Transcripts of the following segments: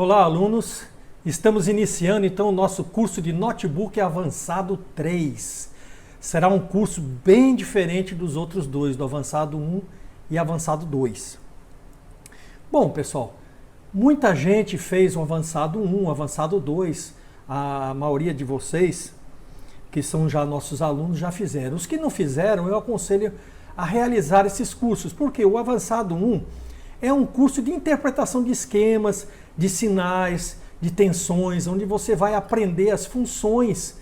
Olá, alunos! Estamos iniciando então o nosso curso de Notebook Avançado 3. Será um curso bem diferente dos outros dois, do Avançado 1 e Avançado 2. Bom, pessoal, muita gente fez o Avançado 1, o Avançado 2. A maioria de vocês, que são já nossos alunos, já fizeram. Os que não fizeram, eu aconselho a realizar esses cursos, porque o Avançado 1 é um curso de interpretação de esquemas, de sinais, de tensões, onde você vai aprender as funções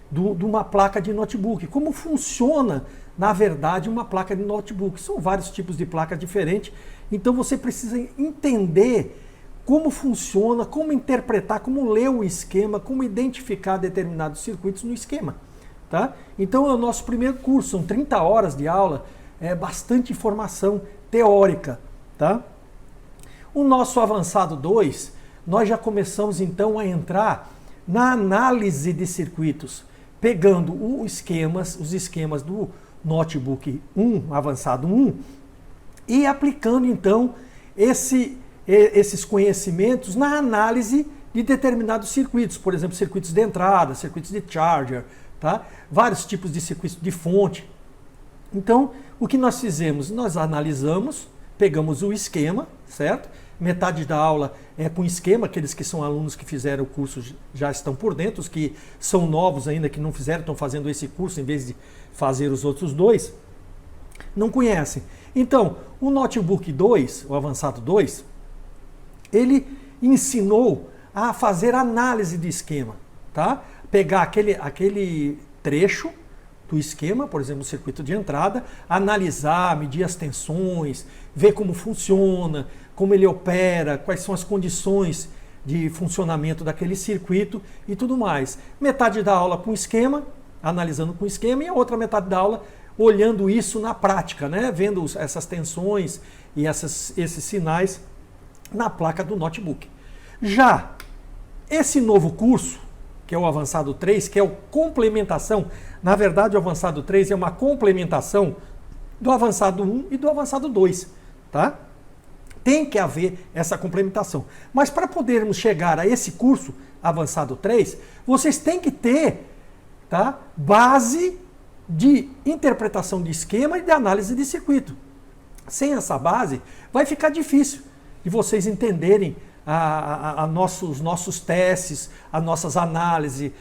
de uma placa de notebook. Como funciona, na verdade, uma placa de notebook. São vários tipos de placas diferentes, então você precisa entender como funciona, como interpretar, como ler o esquema, como identificar determinados circuitos no esquema. Tá? Então é o nosso primeiro curso, são 30 horas de aula, é bastante informação teórica. Tá? O nosso Avançado 2, nós já começamos então a entrar na análise de circuitos, pegando os esquemas do Notebook 1, Avançado 1, e aplicando então esses conhecimentos na análise de determinados circuitos, por exemplo, circuitos de entrada, circuitos de charger, tá? Vários tipos de circuitos de fonte. Então, o que nós fizemos? Nós analisamos, pegamos o esquema, certo? Metade da aula é com esquema, aqueles que são alunos que fizeram o curso já estão por dentro, os que são novos ainda, que não fizeram, estão fazendo esse curso em vez de fazer os outros dois, não conhecem. Então, o Notebook 2, o Avançado 2, ele ensinou a fazer análise de esquema, tá? Pegar aquele trecho do esquema, por exemplo, o circuito de entrada, analisar, medir as tensões, ver como funciona, como ele opera, quais são as condições de funcionamento daquele circuito e tudo mais. Metade da aula com esquema, analisando com esquema, e a outra metade da aula olhando isso na prática, né? Vendo essas tensões e esses sinais na placa do notebook. Já esse novo curso, que é o Avançado 3, que é o complementação, na verdade o Avançado 3 é uma complementação do Avançado 1 e do Avançado 2, tá? Tem que haver essa complementação. Mas para podermos chegar a esse curso Avançado 3, vocês têm que ter, tá, base de interpretação de esquema e de análise de circuito. Sem essa base, vai ficar difícil de vocês entenderem os nossos testes, as nossas análises,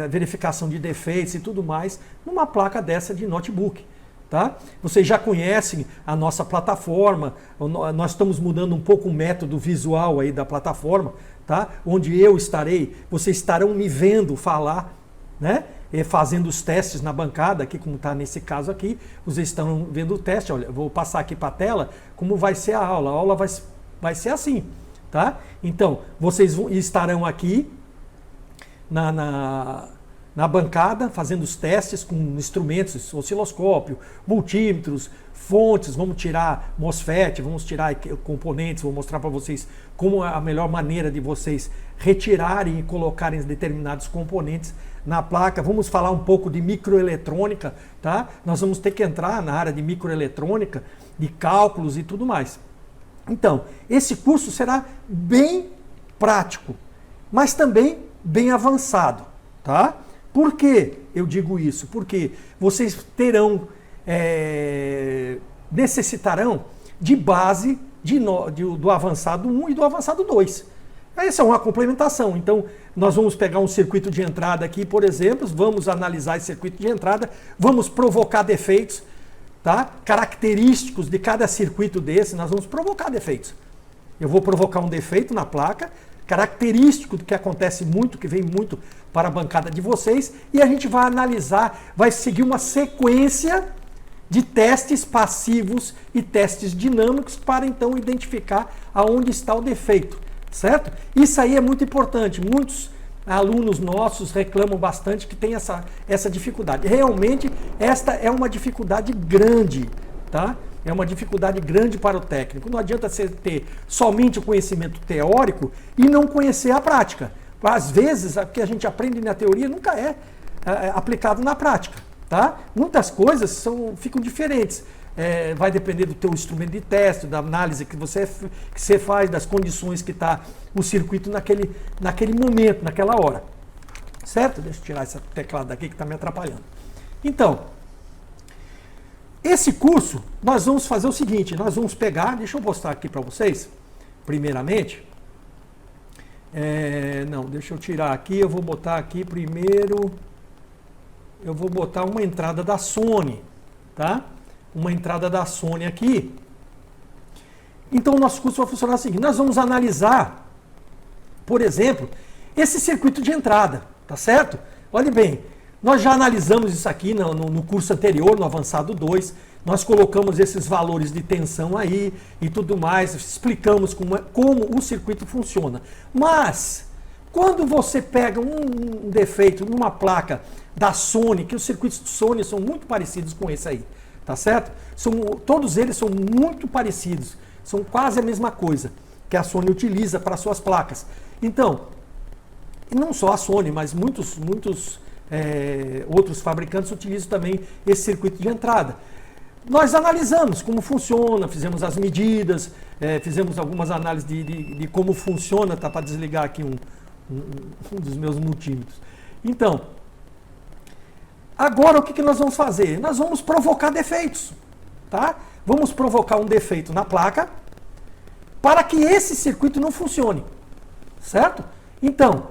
verificação de defeitos e tudo mais, numa placa dessa de notebook. Tá? Vocês já conhecem a nossa plataforma, nós estamos mudando um pouco o método visual aí da plataforma, tá? Onde vocês estarão me vendo falar, né? E fazendo os testes na bancada, aqui como está nesse caso aqui, vocês estão vendo o teste. Olha, eu vou passar aqui para a tela como vai ser a aula vai ser assim. Tá? Então, vocês estarão aqui na bancada fazendo os testes com instrumentos, osciloscópio, multímetros, fontes, vamos tirar MOSFET, vamos tirar componentes, vou mostrar para vocês como é a melhor maneira de vocês retirarem e colocarem determinados componentes na placa. Vamos falar um pouco de microeletrônica, tá? Nós vamos ter que entrar na área de microeletrônica, de cálculos e tudo mais. Então, esse curso será bem prático, mas também bem avançado, tá? Por que eu digo isso? Porque vocês necessitarão de base do Avançado 1 e do Avançado 2. Essa é uma complementação. Então, nós vamos pegar um circuito de entrada aqui, por exemplo, vamos analisar esse circuito de entrada, vamos provocar defeitos, tá? Característicos de cada circuito desse, nós vamos provocar defeitos. Eu vou provocar um defeito na placa, característico do que acontece muito, que vem muito para a bancada de vocês, e a gente vai analisar, vai seguir uma sequência de testes passivos e testes dinâmicos para então identificar aonde está o defeito, certo? Isso aí é muito importante. Muitos alunos nossos reclamam bastante que tem essa dificuldade. Realmente, esta é uma dificuldade grande, tá? É uma dificuldade grande para o técnico. Não adianta você ter somente o conhecimento teórico e não conhecer a prática. Às vezes, o que a gente aprende na teoria nunca é aplicado na prática, tá? Muitas coisas ficam diferentes. vai depender do teu instrumento de teste, da análise que você faz, das condições que está o circuito naquele momento, naquela hora. Certo? Deixa eu tirar esse teclado daqui que está me atrapalhando. Então, esse curso, nós vamos fazer o seguinte, nós vamos pegar, deixa eu mostrar aqui para vocês, primeiramente, não, deixa eu tirar aqui, eu vou botar aqui primeiro, eu vou botar uma entrada da Sony, tá? Uma entrada da Sony aqui. Então o nosso curso vai funcionar assim, nós vamos analisar, por exemplo, esse circuito de entrada, tá certo? Olhe bem, nós já analisamos isso aqui no curso anterior, no Avançado 2, nós colocamos esses valores de tensão aí e tudo mais, explicamos como o circuito funciona. Mas, quando você pega um defeito numa placa da Sony, que os circuitos de Sony são muito parecidos com esse aí, tá certo? Todos eles são muito parecidos, são quase a mesma coisa que a Sony utiliza para suas placas. Então, e não só a Sony, mas muitos outros fabricantes utilizam também esse circuito de entrada. Nós analisamos como funciona, fizemos as medidas, fizemos algumas análises de como funciona, tá para desligar aqui um dos meus multímetros. Então, agora o que nós vamos fazer? Nós vamos provocar defeitos, tá? Vamos provocar um defeito na placa para que esse circuito não funcione, certo? Então,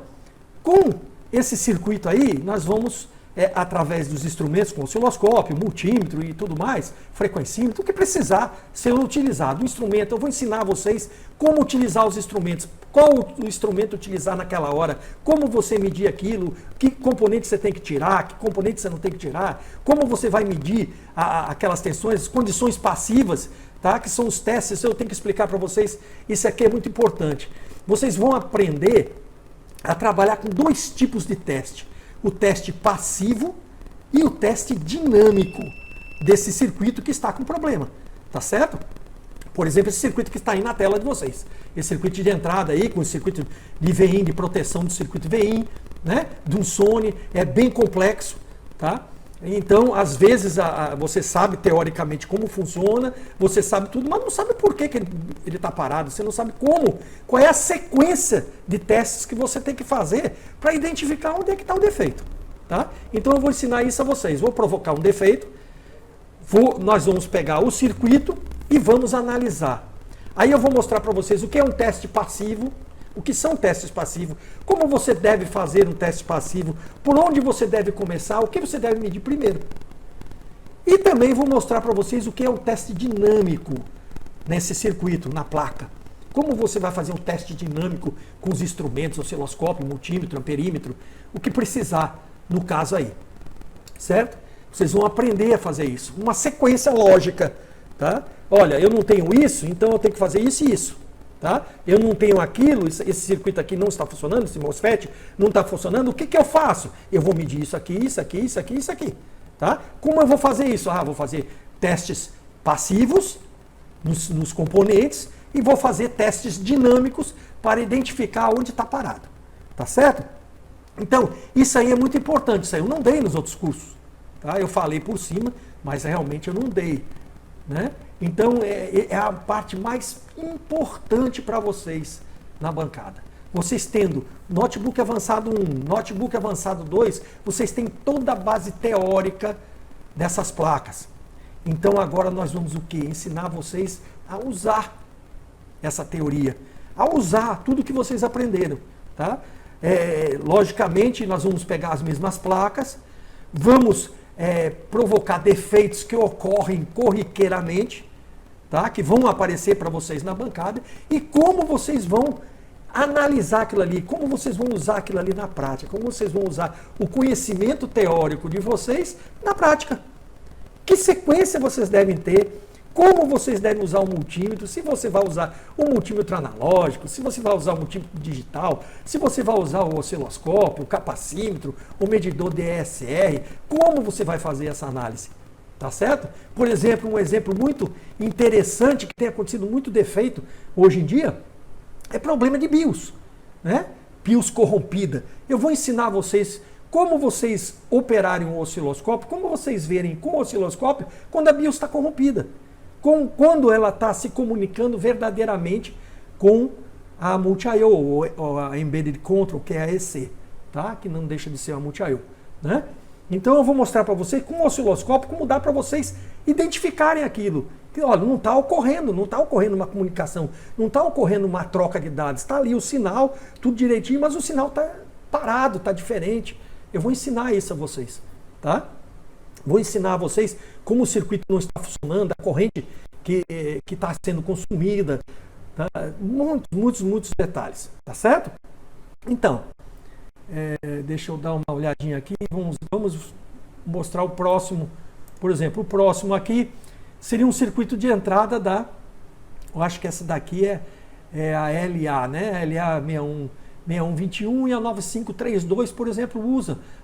com esse circuito aí, nós vamos, através dos instrumentos como osciloscópio, multímetro e tudo mais, frequencímetro, o que precisar ser utilizado. O instrumento, eu vou ensinar a vocês como utilizar os instrumentos, qual o instrumento utilizar naquela hora, como você medir aquilo, que componente você tem que tirar, que componente você não tem que tirar, como você vai medir aquelas tensões, condições passivas, tá? Que são os testes, eu tenho que explicar para vocês, isso aqui é muito importante. Vocês vão aprender a trabalhar com dois tipos de teste. O teste passivo e o teste dinâmico desse circuito que está com problema, tá certo? Por exemplo, esse circuito que está aí na tela de vocês. Esse circuito de entrada aí, com o circuito de VIN, de proteção do circuito VIN, né? De um Sony, é bem complexo, tá? Então, às vezes, você sabe teoricamente como funciona, você sabe tudo, mas não sabe por que ele está parado, você não sabe qual é a sequência de testes que você tem que fazer para identificar onde é que está o defeito. Tá? Então, eu vou ensinar isso a vocês. Vou provocar um defeito, nós vamos pegar o circuito e vamos analisar. Aí eu vou mostrar para vocês o que é um teste passivo, o que são testes passivos, como você deve fazer um teste passivo, por onde você deve começar, o que você deve medir primeiro. E também vou mostrar para vocês o que é o teste dinâmico nesse circuito, na placa. Como você vai fazer um teste dinâmico com os instrumentos, osciloscópio, multímetro, amperímetro, o que precisar no caso aí. Certo? Vocês vão aprender a fazer isso. Uma sequência lógica. Tá? Olha, eu não tenho isso, então eu tenho que fazer isso e isso. Tá? Eu não tenho aquilo, esse circuito aqui não está funcionando, esse MOSFET não está funcionando, o que eu faço? Eu vou medir isso aqui, isso aqui, isso aqui, isso aqui. Tá? Como eu vou fazer isso? Vou fazer testes passivos nos componentes e vou fazer testes dinâmicos para identificar onde está parado. Tá certo? Então, isso aí é muito importante, isso aí eu não dei nos outros cursos. Tá? Eu falei por cima, mas realmente eu não dei. Né? Então, é a parte mais importante para vocês na bancada. Vocês tendo notebook avançado 1, notebook avançado 2, vocês têm toda a base teórica dessas placas. Então, agora nós vamos o quê? Ensinar vocês a usar essa teoria, a usar tudo que vocês aprenderam. Tá? Logicamente, nós vamos pegar as mesmas placas, vamos provocar defeitos que ocorrem corriqueiramente, tá? Que vão aparecer para vocês na bancada, e como vocês vão analisar aquilo ali, como vocês vão usar aquilo ali na prática, como vocês vão usar o conhecimento teórico de vocês na prática. Que sequência vocês devem ter, como vocês devem usar o multímetro, se você vai usar o multímetro analógico, se você vai usar o multímetro digital, se você vai usar o osciloscópio, o capacímetro, o medidor DSR, como você vai fazer essa análise, tá certo? Por exemplo, um exemplo muito interessante, que tem acontecido muito defeito hoje em dia, é problema de BIOS, né? BIOS corrompida. Eu vou ensinar vocês como vocês operarem o osciloscópio, como vocês verem com o osciloscópio quando a BIOS está corrompida, quando ela está se comunicando verdadeiramente com a Multi-I/O, ou a Embedded Control, que é a EC, tá? Que não deixa de ser a Multi-I/O, né? Então eu vou mostrar para vocês com o osciloscópio como dá para vocês identificarem aquilo. Que, olha, não está ocorrendo uma comunicação, não está ocorrendo uma troca de dados. Está ali o sinal, tudo direitinho, mas o sinal está parado, está diferente. Eu vou ensinar isso a vocês, tá? Vou ensinar a vocês como o circuito não está funcionando, a corrente que está sendo consumida, tá? Muitos detalhes, tá certo? Então, deixa eu dar uma olhadinha aqui, vamos mostrar o próximo. Por exemplo, o próximo aqui seria um circuito de entrada eu acho que essa daqui é a LA, né? LA 6121 e a 9532, por exemplo,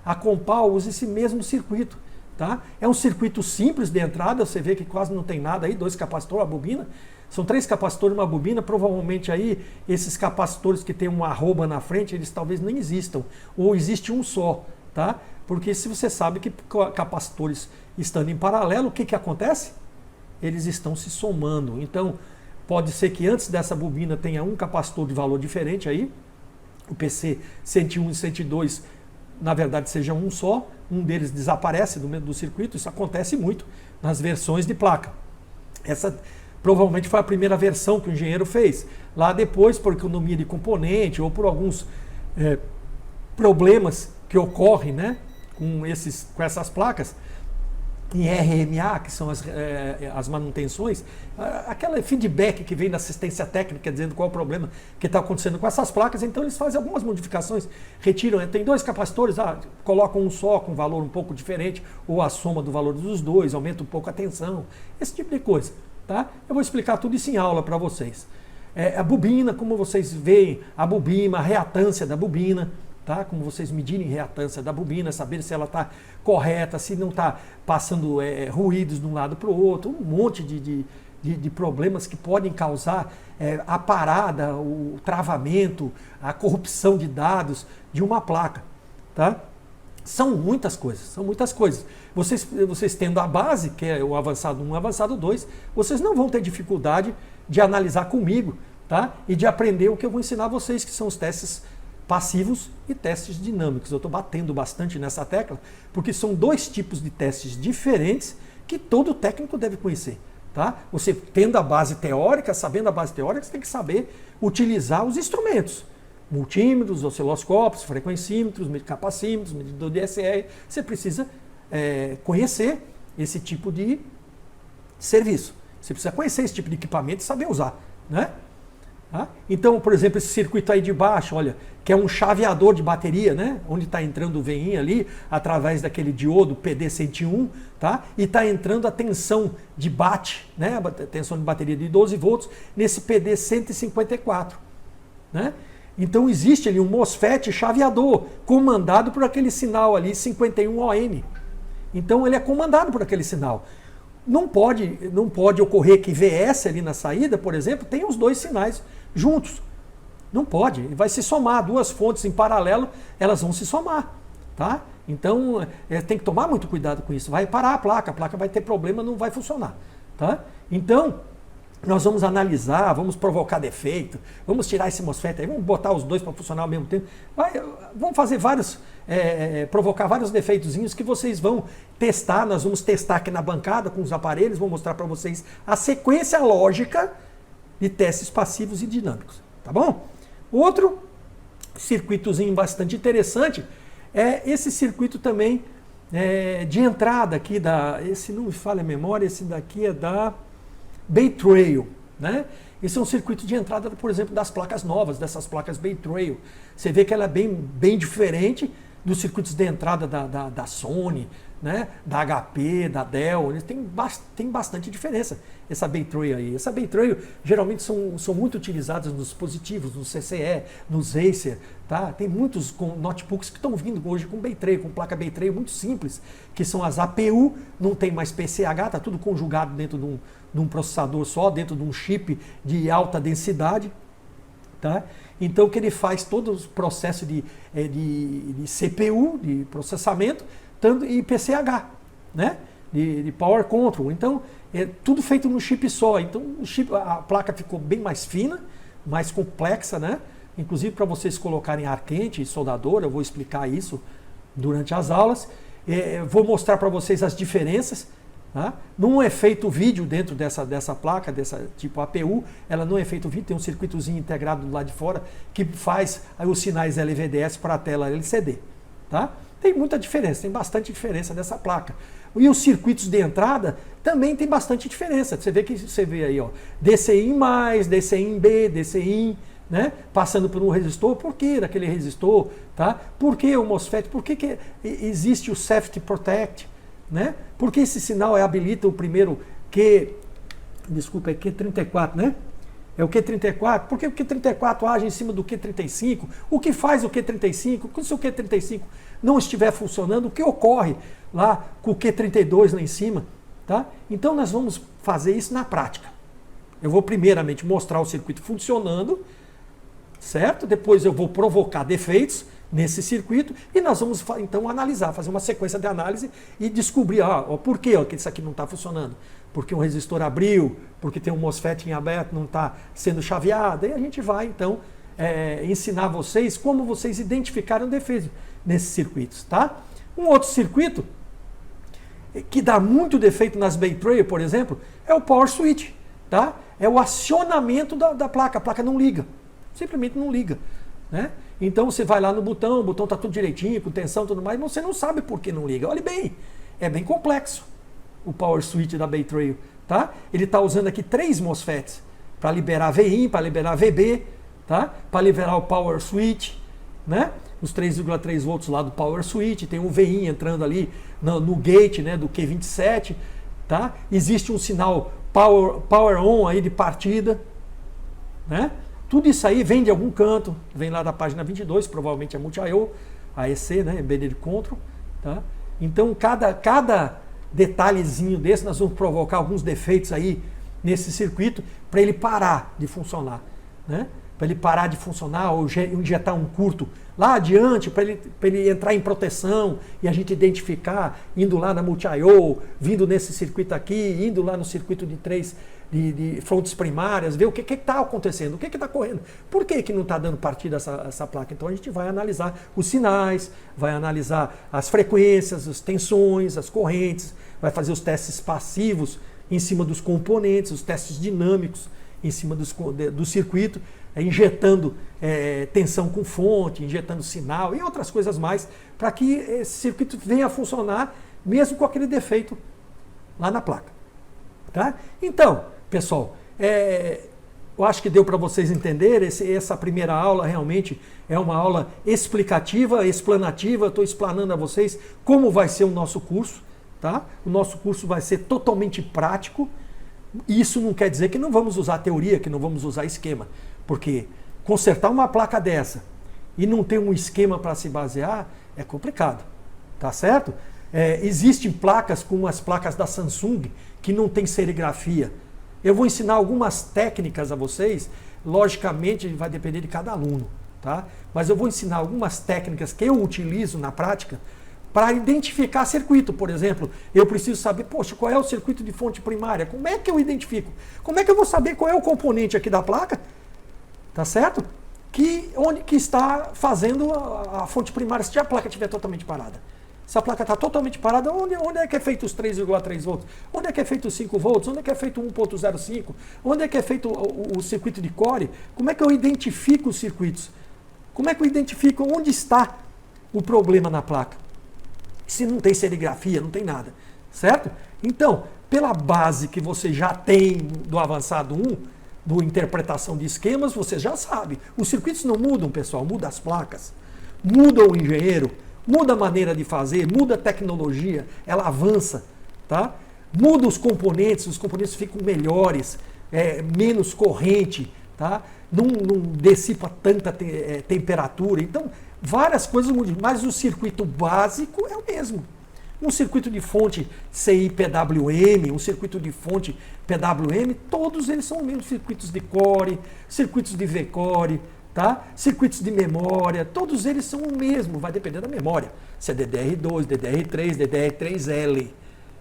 a Compal usa esse mesmo circuito, tá? É um circuito simples de entrada, você vê que quase não tem nada aí, 2 capacitores, a bobina. São 3 capacitores e uma bobina, provavelmente aí esses capacitores que tem um arroba na frente, eles talvez nem existam, ou existe um só, tá? Porque se você sabe que capacitores estando em paralelo, o que acontece? Eles estão se somando. Então, pode ser que antes dessa bobina tenha um capacitor de valor diferente aí, o PC 101 e 102, na verdade, seja um só, um deles desaparece do circuito, isso acontece muito nas versões de placa. Essa provavelmente foi a primeira versão que o engenheiro fez. Lá depois, por economia de componente ou por alguns problemas que ocorrem, né, com essas placas, em RMA, que são as manutenções, aquele feedback que vem da assistência técnica dizendo qual é o problema que está acontecendo com essas placas, então eles fazem algumas modificações, retiram, tem 2 capacitores, colocam um só com valor um pouco diferente, ou a soma do valor dos 2, aumenta um pouco a tensão, esse tipo de coisa, tá? Eu vou explicar tudo isso em aula para vocês. A bobina, como vocês veem, a bobina, a reatância da bobina, tá? Como vocês medirem reatância da bobina, saber se ela está correta, se não está passando ruídos de um lado para o outro, um monte de problemas que podem causar a parada, o travamento, a corrupção de dados de uma placa, tá? São muitas coisas. Vocês tendo a base, que é o avançado 1 e o avançado 2, vocês não vão ter dificuldade de analisar comigo, tá? E de aprender o que eu vou ensinar vocês, que são os testes passivos e testes dinâmicos. Eu estou batendo bastante nessa tecla, porque são 2 tipos de testes diferentes que todo técnico deve conhecer, tá? Você tendo a base teórica, sabendo a base teórica, você tem que saber utilizar os instrumentos. Multímetros, osciloscópios, frequencímetros, capacímetros, medidor de SR. Você precisa conhecer esse tipo de serviço. Você precisa conhecer esse tipo de equipamento e saber usar, né? Tá? Então, por exemplo, esse circuito aí de baixo, olha, que é um chaveador de bateria, né? Onde está entrando o veinho ali, através daquele diodo PD101, tá? E está entrando a tensão de bate, né? A tensão de bateria de 12 volts, nesse PD154, né? Então existe ali um MOSFET chaveador, comandado por aquele sinal ali, 51ON. Então ele é comandado por aquele sinal. Não pode ocorrer que VS ali na saída, por exemplo, tenha os 2 sinais juntos. Não pode. Vai se somar. 2 fontes em paralelo, elas vão se somar. Tá? Então, tem que tomar muito cuidado com isso. Vai parar a placa vai ter problema, não vai funcionar. Tá? Então, nós vamos analisar, vamos provocar defeito, vamos tirar esse MOSFET aí, vamos botar os 2 para funcionar ao mesmo tempo. Vamos fazer provocar vários defeitozinhos que vocês vão testar. Nós vamos testar aqui na bancada com os aparelhos, vou mostrar para vocês a sequência lógica de testes passivos e dinâmicos. Tá bom? Outro circuitozinho bastante interessante é esse circuito também de entrada aqui esse não me falha a memória, esse daqui é da Bay Trail, né? Esse é um circuito de entrada, por exemplo, das placas novas, dessas placas Bay Trail. Você vê que ela é bem diferente dos circuitos de entrada da Sony, né? Da HP, da Dell. Eles tem bastante diferença, essa Bay Trail aí. Essa Bay Trail geralmente são muito utilizadas nos dispositivos, no CCE, nos Acer. Tá? Tem muitos notebooks que estão vindo hoje com Bay Trail, com placa Bay Trail muito simples, que são as APU, não tem mais PCH, está tudo conjugado dentro de um processador só, dentro de um chip de alta densidade. Tá? Então, que ele faz todo o processo de CPU, de processamento, tanto e PCH, né? De Power Control. Então, é tudo feito num chip só. Então, a placa ficou bem mais fina, mais complexa, né? Inclusive, para vocês colocarem ar quente e soldador, eu vou explicar isso durante as aulas. Vou mostrar para vocês as diferenças. Tá? Não é feito vídeo dentro dessa placa, dessa tipo APU, ela não é feito vídeo, tem um circuitozinho integrado do lado de fora que faz aí os sinais LVDS para a tela LCD. Tá? Tem muita diferença, tem bastante diferença dessa placa. E os circuitos de entrada também tem bastante diferença. Você vê aí, ó, DCI+, DCI-B, DCI, né? Passando por um resistor. Por que daquele resistor? Tá? Por que o MOSFET? Por que existe o Safety Protect? Né? Porque esse sinal habilita o primeiro Q34, né? É o Q34. Por que o Q34 age em cima do Q35? O que faz o Q35? Se o Q35 não estiver funcionando, o que ocorre lá com o Q32 lá em cima? Tá? Então nós vamos fazer isso na prática. Eu vou primeiramente mostrar o circuito funcionando, certo? Depois eu vou provocar defeitos nesse circuito e nós vamos então analisar, fazer uma sequência de análise e descobrir por que isso aqui não está funcionando. Porque um resistor abriu, porque tem um MOSFET em aberto, não está sendo chaveado. E a gente vai então ensinar vocês como vocês identificarem defeitos nesses circuitos. Tá? Um outro circuito que dá muito defeito nas Bay Trail, por exemplo, é o Power Switch. Tá? É o acionamento da placa. A placa não liga. Simplesmente não liga. Né? Então você vai lá no botão, o botão está tudo direitinho, com tensão e tudo mais, mas você não sabe por que não liga. Olhe bem, é bem complexo o Power Switch da Bay Trail. Tá? Ele está usando aqui 3 MOSFETs para liberar VIN, para liberar VB, tá? Para liberar o Power Switch, né? Os 3,3 volts lá do Power Switch, tem um VIN entrando ali no gate, né, do Q27. Tá? Existe um sinal Power On aí de partida, né? Tudo isso aí vem de algum canto, vem lá da página 22, provavelmente é Multi-I/O, AEC, né, Embedded Control. Tá? Então, cada detalhezinho desse, nós vamos provocar alguns defeitos aí nesse circuito para ele parar de funcionar. Né? Para ele parar de funcionar ou injetar um curto lá adiante, para ele entrar em proteção e a gente identificar, indo lá na Multi-I/O, vindo nesse circuito aqui, indo lá no circuito de 3 de fontes primárias, ver o que está acontecendo, o que está correndo, por que não está dando partida essa placa. Então a gente vai analisar os sinais, vai analisar as frequências, as tensões, as correntes, vai fazer os testes passivos em cima dos componentes, os testes dinâmicos em cima do circuito, injetando tensão com fonte, injetando sinal e outras coisas mais, para que esse circuito venha a funcionar mesmo com aquele defeito lá na placa. Tá? Então, pessoal, eu acho que deu para vocês entenderem. Essa primeira aula realmente é uma aula explicativa, explanativa. Estou explanando a vocês como vai ser o nosso curso. Tá? O nosso curso vai ser totalmente prático. Isso não quer dizer que não vamos usar teoria, que não vamos usar esquema. Porque consertar uma placa dessa e não ter um esquema para se basear é complicado. Tá certo? Existem placas como as placas da Samsung que não tem serigrafia. Eu vou ensinar algumas técnicas a vocês, logicamente vai depender de cada aluno, tá? Mas eu vou ensinar algumas técnicas que eu utilizo na prática para identificar circuito. Por exemplo, eu preciso saber, poxa, qual é o circuito de fonte primária? Como é que eu identifico? Como é que eu vou saber qual é o componente aqui da placa? Tá certo? Onde que está fazendo a fonte primária se a placa estiver totalmente parada. Se a placa está totalmente parada, onde é que é feito os 3,3 volts? Onde é que é feito os 5 volts? Onde é que é feito 1.05? Onde é que é feito o circuito de core? Como é que eu identifico os circuitos? Como é que eu identifico onde está o problema na placa? Se não tem serigrafia, não tem nada. Certo? Então, pela base que você já tem do avançado 1, do interpretação de esquemas, você já sabe. Os circuitos não mudam, pessoal, muda as placas. Muda o engenheiro. Muda a maneira de fazer, muda a tecnologia, ela avança, tá? Muda os componentes ficam melhores, menos corrente, tá? Não dissipa tanta temperatura. Então, várias coisas mudam, mas o circuito básico é o mesmo. Um circuito de fonte CI-PWM, um circuito de fonte PWM, todos eles são os mesmos circuitos de core, circuitos de V-core, tá? Circuitos de memória, todos eles são o mesmo, vai depender da memória. Se é DDR2, DDR3, DDR3L,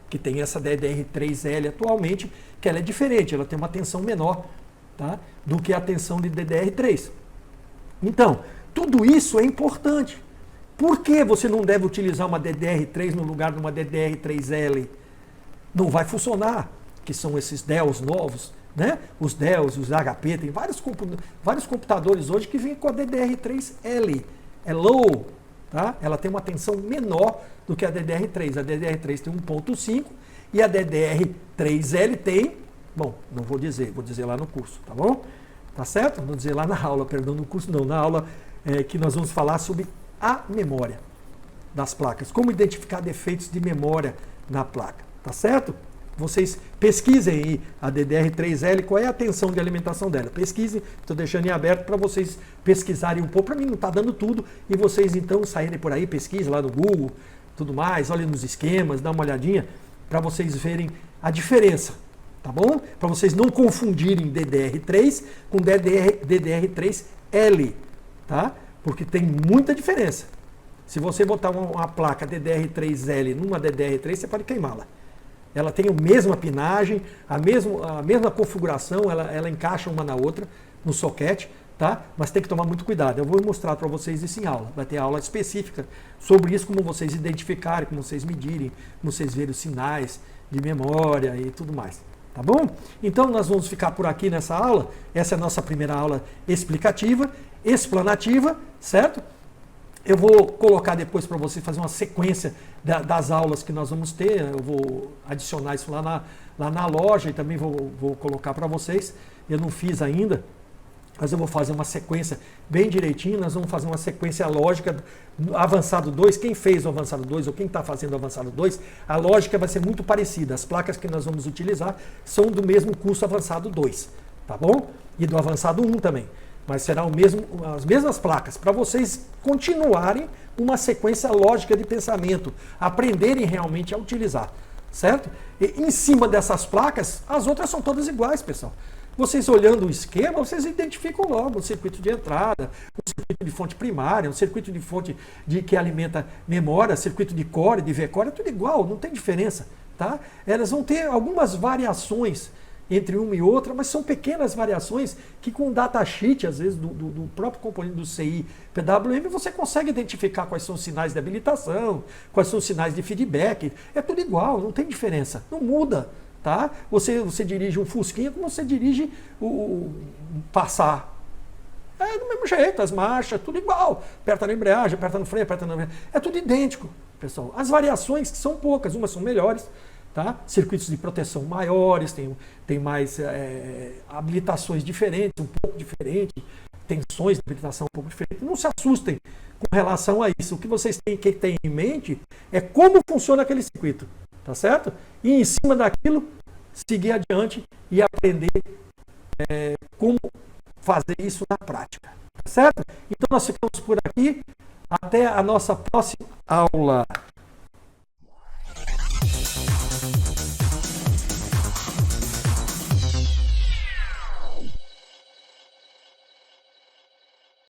que tem essa DDR3L atualmente, que ela é diferente, ela tem uma tensão menor, tá? Do que a tensão de DDR3. Então, tudo isso é importante. Por que você não deve utilizar uma DDR3 no lugar de uma DDR3L? Não vai funcionar, que são esses Dells novos, né? Os Dells, os HP, tem vários computadores hoje que vêm com a DDR3L. É low, tá? Ela tem uma tensão menor do que a DDR3. A DDR3 tem 1.5 e a DDR3L tem, bom, não vou dizer lá no curso, tá bom? Tá certo? Não vou dizer lá na aula, perdão, no curso não, na aula que nós vamos falar sobre a memória das placas, como identificar defeitos de memória na placa, tá certo? Vocês pesquisem aí a DDR3L, qual é a tensão de alimentação dela. Pesquisem, estou deixando em aberto para vocês pesquisarem um pouco. Para mim não está dando tudo e vocês então saírem por aí, pesquisem lá no Google, tudo mais, olhem nos esquemas, dá uma olhadinha para vocês verem a diferença, tá bom? Para vocês não confundirem DDR3 com DDR3L, tá? Porque tem muita diferença. Se você botar uma placa DDR3L numa DDR3, você pode queimá-la. Ela tem a mesma pinagem, a mesma configuração, ela encaixa uma na outra no soquete, tá? Mas tem que tomar muito cuidado. Eu vou mostrar para vocês isso em aula. Vai ter aula específica sobre isso, como vocês identificarem, como vocês medirem, como vocês verem os sinais de memória e tudo mais. Tá bom? Então nós vamos ficar por aqui nessa aula. Essa é a nossa primeira aula explicativa, explanativa, certo? Eu vou colocar depois para vocês fazer uma sequência das aulas que nós vamos ter. Eu vou adicionar isso lá na loja e também vou colocar para vocês. Eu não fiz ainda, mas eu vou fazer uma sequência bem direitinho. Nós vamos fazer uma sequência lógica. Avançado 2, quem fez o Avançado 2 ou quem está fazendo o Avançado 2, a lógica vai ser muito parecida. As placas que nós vamos utilizar são do mesmo curso Avançado 2, tá bom? E do Avançado 1 também. Mas serão as mesmas placas, para vocês continuarem uma sequência lógica de pensamento, aprenderem realmente a utilizar, certo? E em cima dessas placas, as outras são todas iguais, pessoal. Vocês olhando o esquema, vocês identificam logo o circuito de entrada, o circuito de fonte primária, o circuito de fonte que alimenta memória, circuito de core, de V-core, é tudo igual, não tem diferença, tá? Elas vão ter algumas variações entre uma e outra, mas são pequenas variações que com o datasheet, às vezes, do próprio componente do CI PWM, você consegue identificar quais são os sinais de habilitação, quais são os sinais de feedback. É tudo igual, não tem diferença, não muda. Tá? Você dirige um Fusquinha como você dirige o Passat. É do mesmo jeito, as marchas, tudo igual. Aperta na embreagem, aperta no freio, aperta na... É tudo idêntico, pessoal. As variações são poucas, umas são melhores. Tá? Circuitos de proteção maiores, tem mais habilitações diferentes, um pouco diferentes, tensões de habilitação um pouco diferentes. Não se assustem com relação a isso. O que vocês têm que ter em mente é como funciona aquele circuito, tá certo? E em cima daquilo, seguir adiante e aprender como fazer isso na prática, tá certo? Então nós ficamos por aqui. Até a nossa próxima aula.